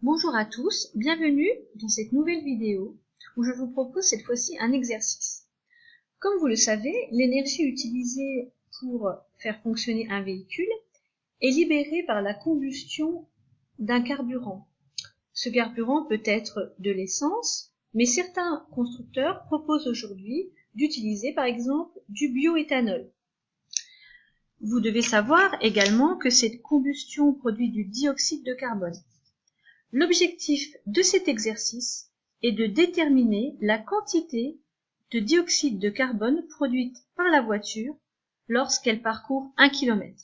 Bonjour à tous, bienvenue dans cette nouvelle vidéo où je vous propose cette fois-ci un exercice. Comme vous le savez, l'énergie utilisée pour faire fonctionner un véhicule est libérée par la combustion d'un carburant. Ce carburant peut être de l'essence, mais certains constructeurs proposent aujourd'hui d'utiliser par exemple du bioéthanol. Vous devez savoir également que cette combustion produit du dioxyde de carbone. L'objectif de cet exercice est de déterminer la quantité de dioxyde de carbone produite par la voiture lorsqu'elle parcourt 1 km.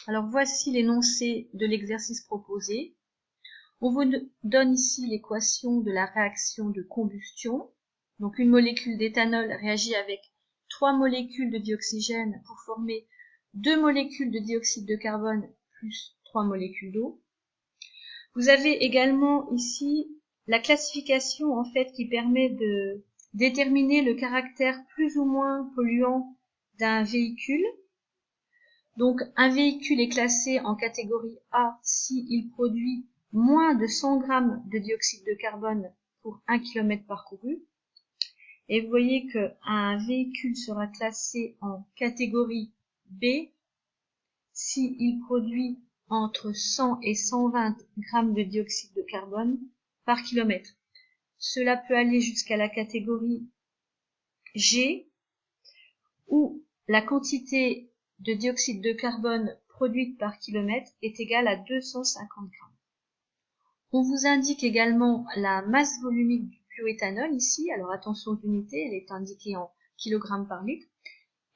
Alors voici l'énoncé de l'exercice proposé. On vous donne ici l'équation de la réaction de combustion. Donc une molécule d'éthanol réagit avec 3 molécules de dioxygène pour former 2 molécules de dioxyde de carbone plus 3 molécules d'eau. Vous avez également ici la classification en fait qui permet de déterminer le caractère plus ou moins polluant d'un véhicule. Donc un véhicule est classé en catégorie A s'il produit moins de 100 g de dioxyde de carbone pour 1 km parcouru. Et vous voyez qu'un véhicule sera classé en catégorie B s'il produit entre 100 et 120 g de dioxyde de carbone par kilomètre. Cela peut aller jusqu'à la catégorie G, où la quantité de dioxyde de carbone produite par kilomètre est égale à 250 g. On vous indique également la masse volumique du bioéthanol ici. Alors attention aux unités, elle est indiquée en kg par litre.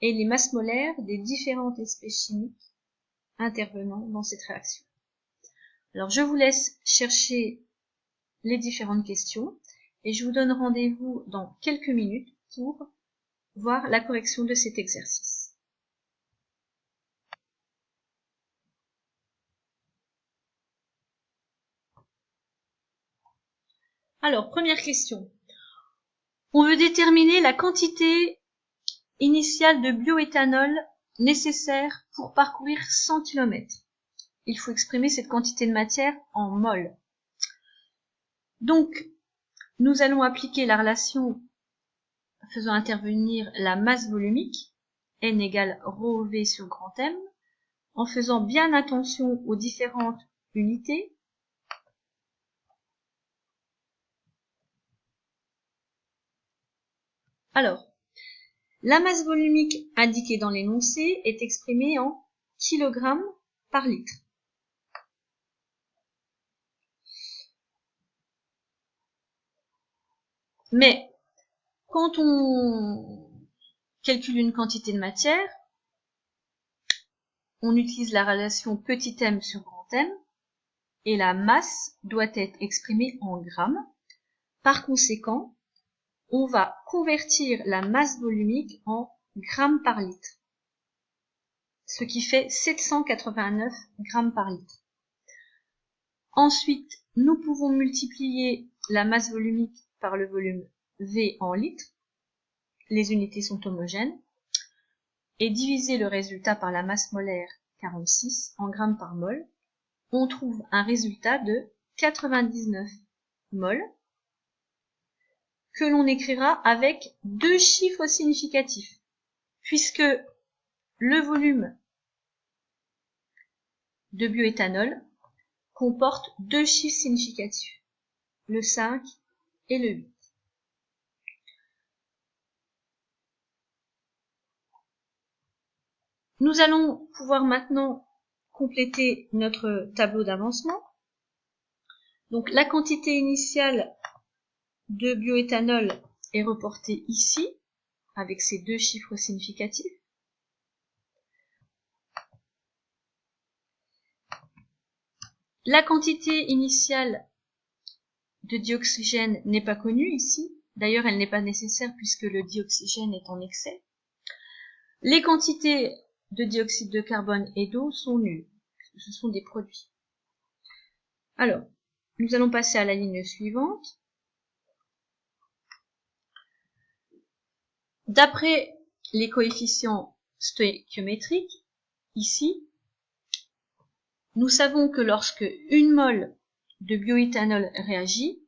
Et les masses molaires des différentes espèces chimiques intervenant dans cette réaction. Alors je vous laisse chercher les différentes questions et je vous donne rendez-vous dans quelques minutes pour voir la correction de cet exercice. Alors, première question. On veut déterminer la quantité initiale de bioéthanol nécessaire pour parcourir 100 km. Il faut exprimer cette quantité de matière en mol. Donc, nous allons appliquer la relation faisant intervenir la masse volumique, N égale ρV sur grand M, en faisant bien attention aux différentes unités. Alors, la masse volumique indiquée dans l'énoncé est exprimée en kg par litre. Mais quand on calcule une quantité de matière, on utilise la relation petit m sur grand M et la masse doit être exprimée en grammes. Par conséquent, on va convertir la masse volumique en grammes par litre, ce qui fait 789 grammes par litre. Ensuite, nous pouvons multiplier la masse volumique par le volume V en litres, les unités sont homogènes, et diviser le résultat par la masse molaire 46 en grammes par mol, on trouve un résultat de 99 mol, que l'on écrira avec deux chiffres significatifs, puisque le volume de bioéthanol comporte deux chiffres significatifs, le 5 et le 8. Nous allons pouvoir maintenant compléter notre tableau d'avancement. Donc la quantité initiale de bioéthanol est reportée ici, avec ces deux chiffres significatifs. La quantité initiale de dioxygène n'est pas connue ici. D'ailleurs, elle n'est pas nécessaire puisque le dioxygène est en excès. Les quantités de dioxyde de carbone et d'eau sont nulles. Ce sont des produits. Alors, nous allons passer à la ligne suivante. D'après les coefficients stoïchiométriques, ici, nous savons que lorsque 1 mol de bioéthanol réagit,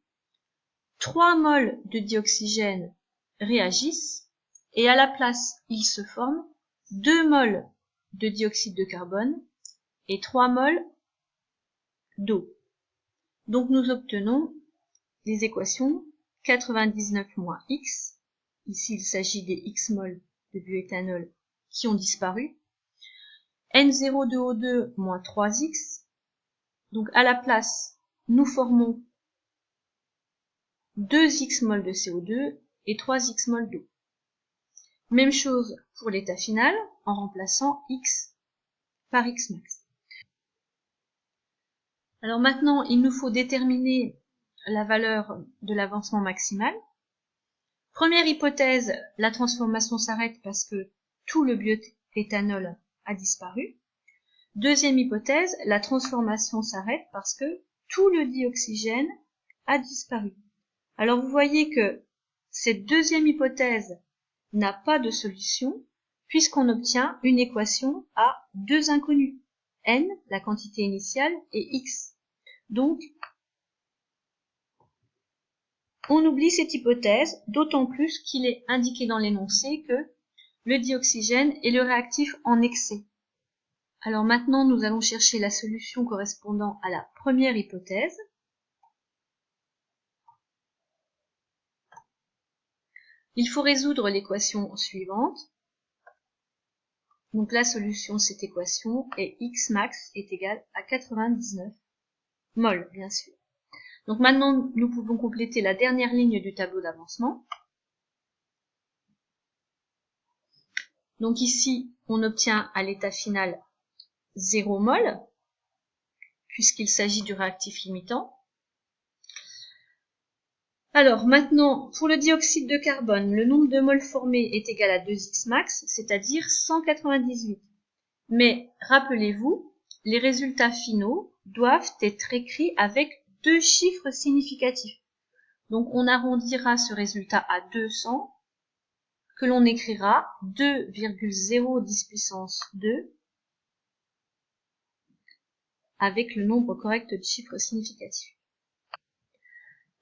3 moles de dioxygène réagissent, et à la place, il se forme 2 moles de dioxyde de carbone et 3 moles d'eau. Donc nous obtenons les équations 99 moins X, ici il s'agit des X moles de bioéthanol qui ont disparu, N02O2 moins 3X, donc à la place, nous formons 2X moles de CO2 et 3X moles d'eau. Même chose pour l'état final, en remplaçant X par X max. Alors maintenant, il nous faut déterminer la valeur de l'avancement maximal. Première hypothèse, la transformation s'arrête parce que tout le bioéthanol a disparu. Deuxième hypothèse, la transformation s'arrête parce que tout le dioxygène a disparu. Alors vous voyez que cette deuxième hypothèse n'a pas de solution puisqu'on obtient une équation à deux inconnus, n, la quantité initiale, et x. Donc, on oublie cette hypothèse, d'autant plus qu'il est indiqué dans l'énoncé que le dioxygène est le réactif en excès. Alors maintenant, nous allons chercher la solution correspondant à la première hypothèse. Il faut résoudre l'équation suivante. Donc la solution de cette équation est x max est égal à 99 moles, bien sûr. Donc maintenant, nous pouvons compléter la dernière ligne du tableau d'avancement. Donc ici, on obtient à l'état final 0 mol, puisqu'il s'agit du réactif limitant. Alors maintenant, pour le dioxyde de carbone, le nombre de moles formés est égal à 2x max, c'est-à-dire 198. Mais rappelez-vous, les résultats finaux doivent être écrits avec deux chiffres significatifs. Donc on arrondira ce résultat à 200, que l'on écrira 2,010 puissance 2 avec le nombre correct de chiffres significatifs.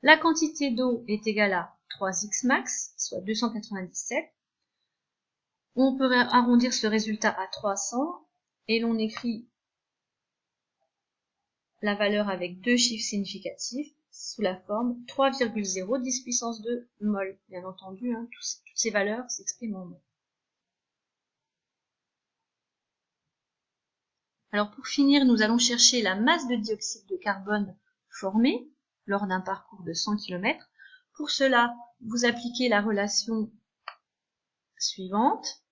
La quantité d'eau est égale à 3x max, soit 297. On peut arrondir ce résultat à 300 et l'on écrit la valeur avec deux chiffres significatifs sous la forme 3,010 puissance 2 mol. Bien entendu, hein, toutes ces valeurs s'expriment en mol. Alors pour finir, nous allons chercher la masse de dioxyde de carbone formée lors d'un parcours de 100 km. Pour cela, vous appliquez la relation suivante.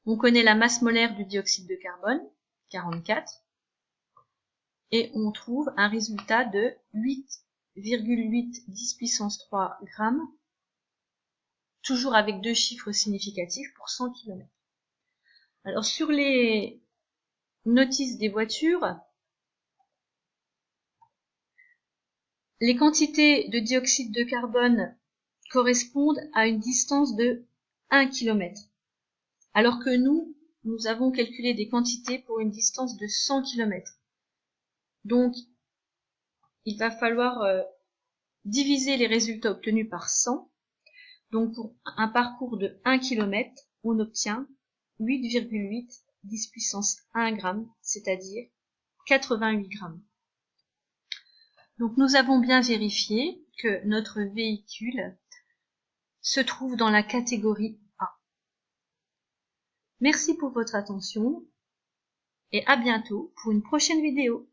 On connaît la masse molaire du dioxyde de carbone, 44, et on trouve un résultat de 8,810 puissance 3 grammes, toujours avec deux chiffres significatifs pour 100 km. Alors sur les notices des voitures, les quantités de dioxyde de carbone correspondent à une distance de 1 km, alors que nous avons calculé des quantités pour une distance de 100 km. Donc, il va falloir diviser les résultats obtenus par 100. Donc, pour un parcours de 1 km, on obtient 8,8 10 puissance 1 g, c'est-à-dire 88 grammes. Donc, nous avons bien vérifié que notre véhicule se trouve dans la catégorie A. Merci pour votre attention et à bientôt pour une prochaine vidéo.